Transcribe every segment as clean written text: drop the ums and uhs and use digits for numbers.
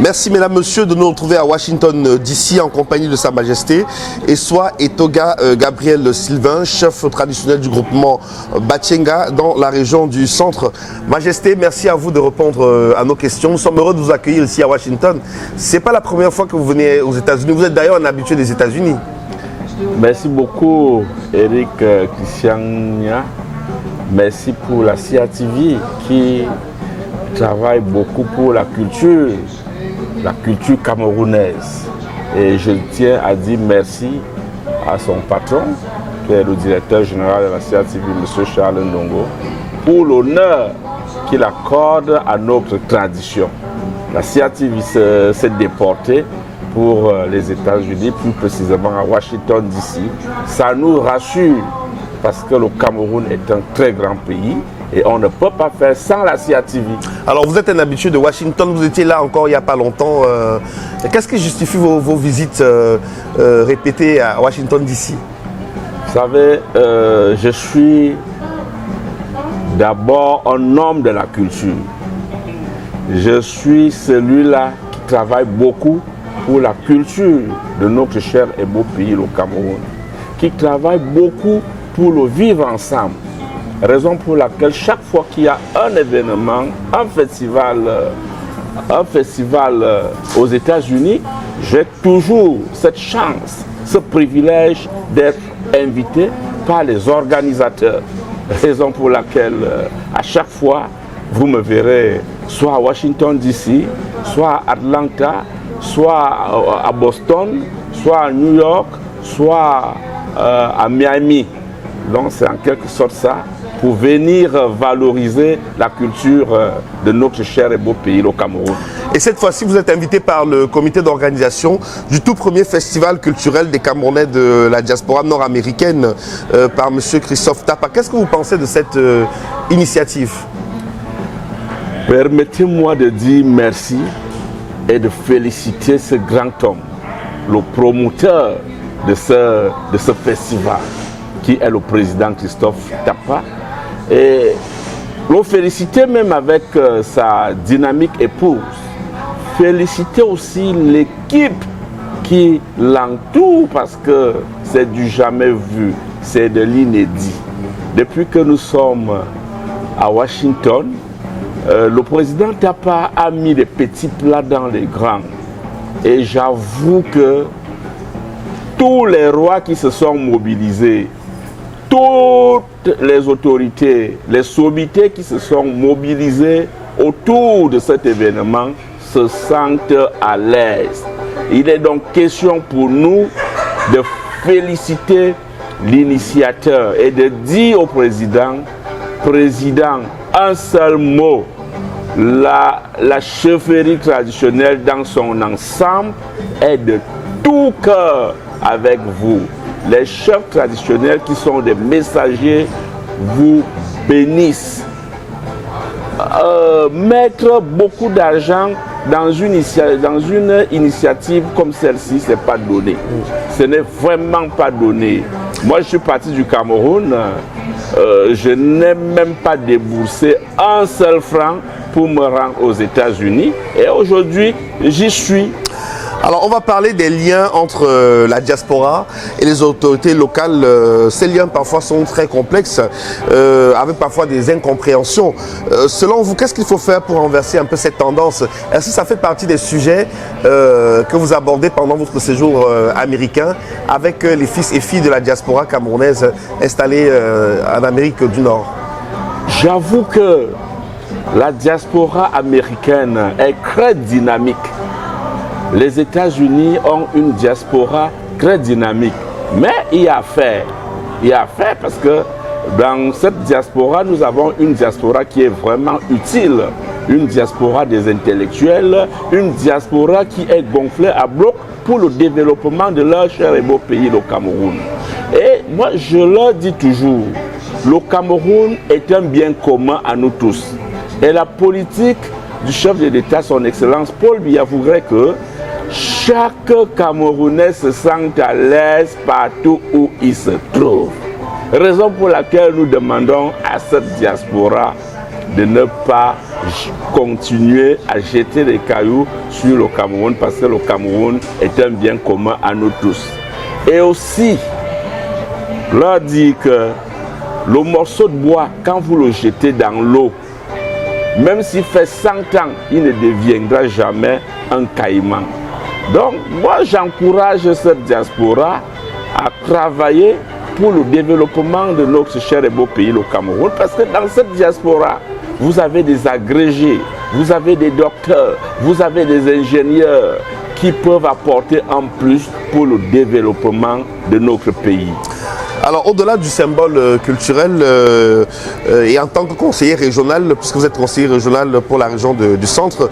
Merci mesdames, messieurs de nous retrouver à Washington DC en compagnie de Sa Majesté et soit Etoga Gabriel Sylvain, chef traditionnel du groupement Batienga dans la région du centre. Majesté, merci à vous de répondre à nos questions. Nous sommes heureux de vous accueillir ici à Washington. C'est pas la première fois que vous venez aux États-Unis. Vous êtes d'ailleurs un habitué des États-Unis. Merci beaucoup Eric Christiania. Merci pour la CIATV qui travaille beaucoup pour la culture camerounaise. Et je tiens à dire merci à son patron, qui est le directeur général de la CIATV, M. Charles Ndongo, pour l'honneur qu'il accorde à notre tradition. La CIATV s'est déportée pour les États-Unis, plus précisément à Washington DC. Ça nous rassure parce que le Cameroun est un très grand pays et on ne peut pas faire sans la CIATV. Alors vous êtes un habitué de Washington, vous étiez là encore il n'y a pas longtemps. Qu'est-ce qui justifie vos visites répétées à Washington DC? Vous savez, je suis d'abord un homme de la culture. Je suis celui-là qui travaille beaucoup pour la culture de notre cher et beau pays, le Cameroun, qui travaille beaucoup pour le vivre ensemble. Raison pour laquelle chaque fois qu'il y a un événement, un festival aux États-Unis, j'ai toujours cette chance, ce privilège d'être invité par les organisateurs. Raison pour laquelle à chaque fois, vous me verrez soit à Washington DC, soit à Atlanta, soit à Boston, soit à New York, soit à Miami. Donc c'est en quelque sorte ça, pour venir valoriser la culture de notre cher et beau pays, le Cameroun. Et cette fois-ci, vous êtes invité par le comité d'organisation du tout premier festival culturel des Camerounais de la diaspora nord-américaine par M. Christophe Tapa. Qu'est-ce que vous pensez de cette initiative? Permettez-moi de dire merci et de féliciter ce grand homme, le promoteur de ce festival, qui est le président Christophe Tapa, et le féliciter même avec sa dynamique épouse. Féliciter aussi l'équipe qui l'entoure parce que c'est du jamais vu, c'est de l'inédit. Depuis que nous sommes à Washington, le président Tapa a mis des petits plats dans les grands. Et j'avoue que tous les rois qui se sont mobilisés, toutes les autorités, les sommités qui se sont mobilisées autour de cet événement se sentent à l'aise. Il est donc question pour nous de féliciter l'initiateur et de dire au président, un seul mot, la chefferie traditionnelle dans son ensemble est de tout cœur avec vous. Les chefs traditionnels qui sont des messagers vous bénissent. Mettre beaucoup d'argent dans une initiative comme celle-ci, ce n'est pas donné. Ce n'est vraiment pas donné. Moi, je suis parti du Cameroun. Je n'ai même pas déboursé un seul franc pour me rendre aux États-Unis. Et aujourd'hui, j'y suis. Alors, on va parler des liens entre la diaspora et les autorités locales. Ces liens, parfois, sont très complexes, avec parfois des incompréhensions. Selon vous, qu'est-ce qu'il faut faire pour renverser un peu cette tendance? Est-ce que ça fait partie des sujets que vous abordez pendant votre séjour américain avec les fils et filles de la diaspora camerounaise installés en Amérique du Nord? J'avoue que la diaspora américaine est très dynamique. Les États-Unis ont une diaspora très dynamique. Mais il y a à faire. Il y a à faire parce que dans cette diaspora, nous avons une diaspora qui est vraiment utile. Une diaspora des intellectuels, une diaspora qui est gonflée à bloc pour le développement de leur cher et beau pays, le Cameroun. Et moi, je leur dis toujours, le Cameroun est un bien commun à nous tous. Et la politique du chef de l'État, son Excellence Paul Biya, voudrait que chaque Camerounais se sente à l'aise partout où il se trouve. Raison pour laquelle nous demandons à cette diaspora de ne pas continuer à jeter des cailloux sur le Cameroun parce que le Cameroun est un bien commun à nous tous. Et aussi, leur dire que le morceau de bois, quand vous le jetez dans l'eau, même s'il fait 100 ans, il ne deviendra jamais un caïman. Donc, moi, j'encourage cette diaspora à travailler pour le développement de notre cher et beau pays, le Cameroun, parce que dans cette diaspora, vous avez des agrégés, vous avez des docteurs, vous avez des ingénieurs qui peuvent apporter en plus pour le développement de notre pays. Alors, au-delà du symbole culturel, et en tant que conseiller régional, puisque vous êtes conseiller régional pour la région du centre,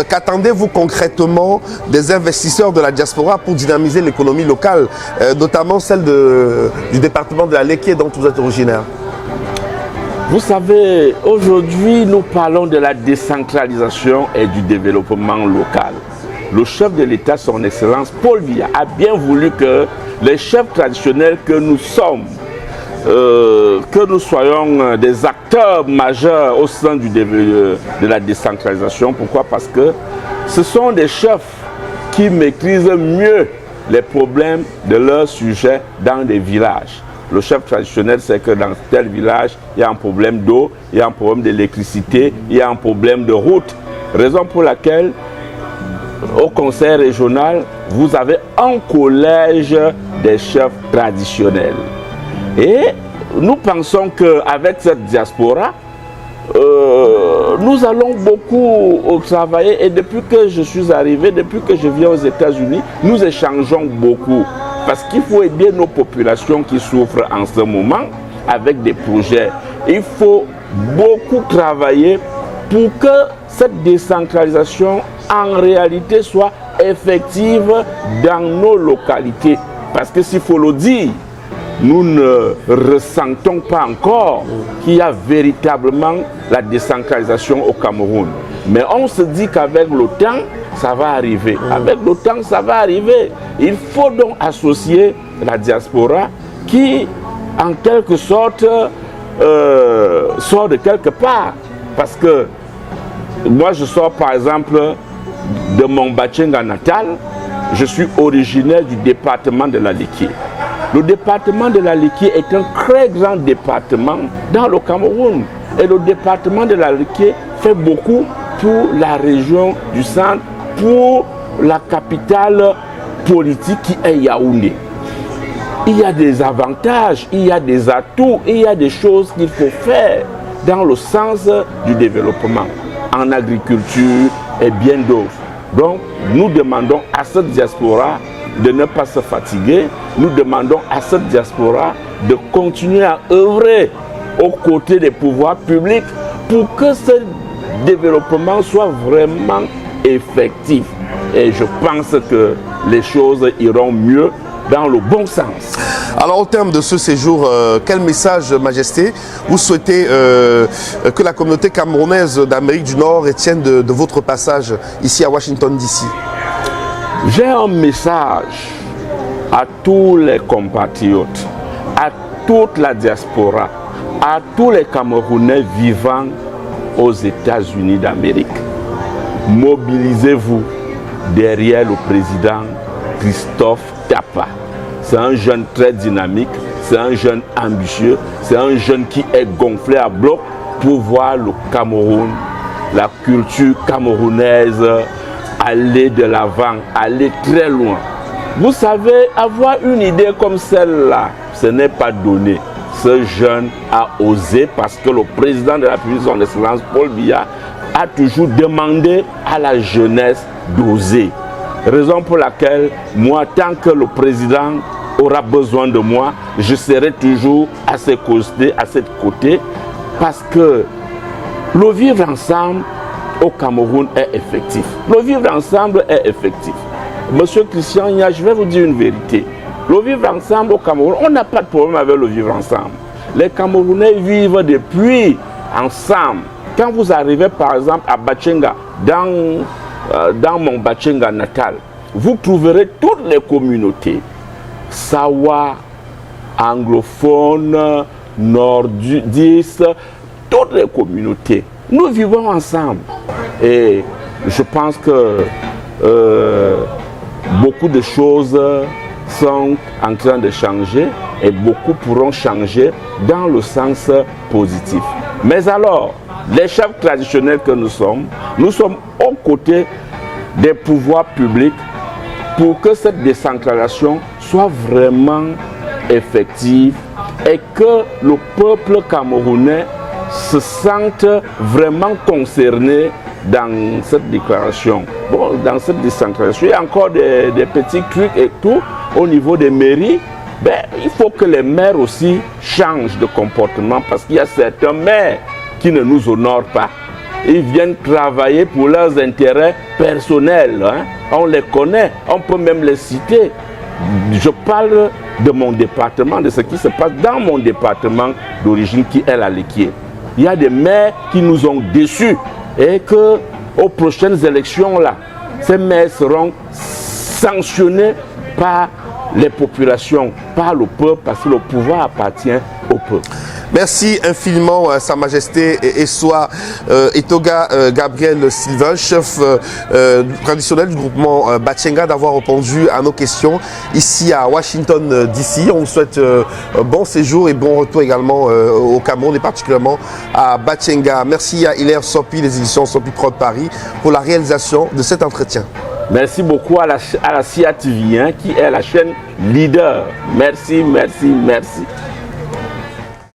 qu'attendez-vous concrètement des investisseurs de la diaspora pour dynamiser l'économie locale, notamment celle du département de la Léké dont vous êtes originaire? Vous savez, aujourd'hui, nous parlons de la décentralisation et du développement local. Le chef de l'État, son Excellence Paul Biya, a bien voulu que les chefs traditionnels que nous sommes, que nous soyons des acteurs majeurs au sein de la décentralisation. Pourquoi? Parce que ce sont des chefs qui maîtrisent mieux les problèmes de leurs sujets dans des villages. Le chef traditionnel sait que dans tel village, il y a un problème d'eau, il y a un problème d'électricité, il y a un problème de route. Raison pour laquelle au conseil régional, vous avez un collège des chefs traditionnels. Et nous pensons qu'avec cette diaspora, nous allons beaucoup travailler. Et depuis que je suis arrivé, depuis que je viens aux États-Unis, nous échangeons beaucoup. Parce qu'il faut aider nos populations qui souffrent en ce moment avec des projets. Il faut beaucoup travailler pour que cette décentralisation en réalité soit effective dans nos localités. Parce que s'il faut le dire, nous ne ressentons pas encore qu'il y a véritablement la décentralisation au Cameroun. Mais on se dit qu'avec le temps, ça va arriver. Avec le temps, ça va arriver. Il faut donc associer la diaspora qui, en quelque sorte, sort de quelque part. Parce que moi, je sors par exemple de mon Bachenga natal. Je suis originaire du département de la Léké. Le département de la Léké est un très grand département dans le Cameroun. Et le département de la Léké fait beaucoup pour la région du centre, pour la capitale politique qui est Yaoundé. Il y a des avantages, il y a des atouts, il y a des choses qu'il faut faire dans le sens du développement, en agriculture et bien d'autres. Donc, nous demandons à cette diaspora de ne pas se fatiguer. Nous demandons à cette diaspora de continuer à œuvrer aux côtés des pouvoirs publics pour que ce développement soit vraiment effectif. Et je pense que les choses iront mieux dans le bon sens. Alors au terme de ce séjour, quel message, Majesté, vous souhaitez que la communauté camerounaise d'Amérique du Nord retienne de votre passage ici à Washington DC? J'ai un message à tous les compatriotes, à toute la diaspora, à tous les Camerounais vivant aux États-Unis d'Amérique. Mobilisez-vous derrière le président Christophe Tapa. C'est un jeune très dynamique, c'est un jeune ambitieux, c'est un jeune qui est gonflé à bloc pour voir le Cameroun, la culture camerounaise aller de l'avant, aller très loin. Vous savez, avoir une idée comme celle-là, ce n'est pas donné. Ce jeune a osé parce que le président de la République, son Excellence Paul Biya, a toujours demandé à la jeunesse d'oser. Raison pour laquelle, moi, tant que le président aura besoin de moi, je serai toujours à ses côtés, parce que le vivre ensemble au Cameroun est effectif. Le vivre ensemble est effectif. Monsieur Christian Nia, je vais vous dire une vérité. Le vivre ensemble au Cameroun, on n'a pas de problème avec le vivre ensemble. Les Camerounais vivent depuis ensemble. Quand vous arrivez par exemple à Bachenga, dans mon Bachenga natal, vous trouverez toutes les communautés. Sawa, anglophones, nordistes, toutes les communautés nous vivons ensemble. Et je pense que beaucoup de choses sont en train de changer et beaucoup pourront changer dans le sens positif. Mais alors, les chefs traditionnels que nous sommes aux côtés des pouvoirs publics pour que cette décentralisation soit vraiment effective et que le peuple camerounais se sente vraiment concerné dans cette déclaration. Bon, dans cette décentralisation, il y a encore des petits trucs et tout au niveau des mairies. Ben, il faut que les maires aussi changent de comportement parce qu'il y a certains maires qui ne nous honorent pas. Ils viennent travailler pour leurs intérêts personnels. Hein. On les connaît, on peut même les citer. Je parle de mon département, de ce qui se passe dans mon département d'origine qui est la Léquier. Il y a des maires qui nous ont déçus et qu'aux prochaines élections, là, ces maires seront sanctionnés par les populations, par le peuple, parce que le pouvoir appartient au peuple. Merci infiniment, Sa Majesté Essoa Etoga Gabriel Sylvain, chef traditionnel du groupement Batchenga, d'avoir répondu à nos questions ici à Washington DC. On vous souhaite bon séjour et bon retour également au Cameroun et particulièrement à Batchenga. Merci à Hilaire Sopi, des éditions Sopi Prod Paris, pour la réalisation de cet entretien. Merci beaucoup à la CIA TV, qui est la chaîne leader. Merci, merci, merci.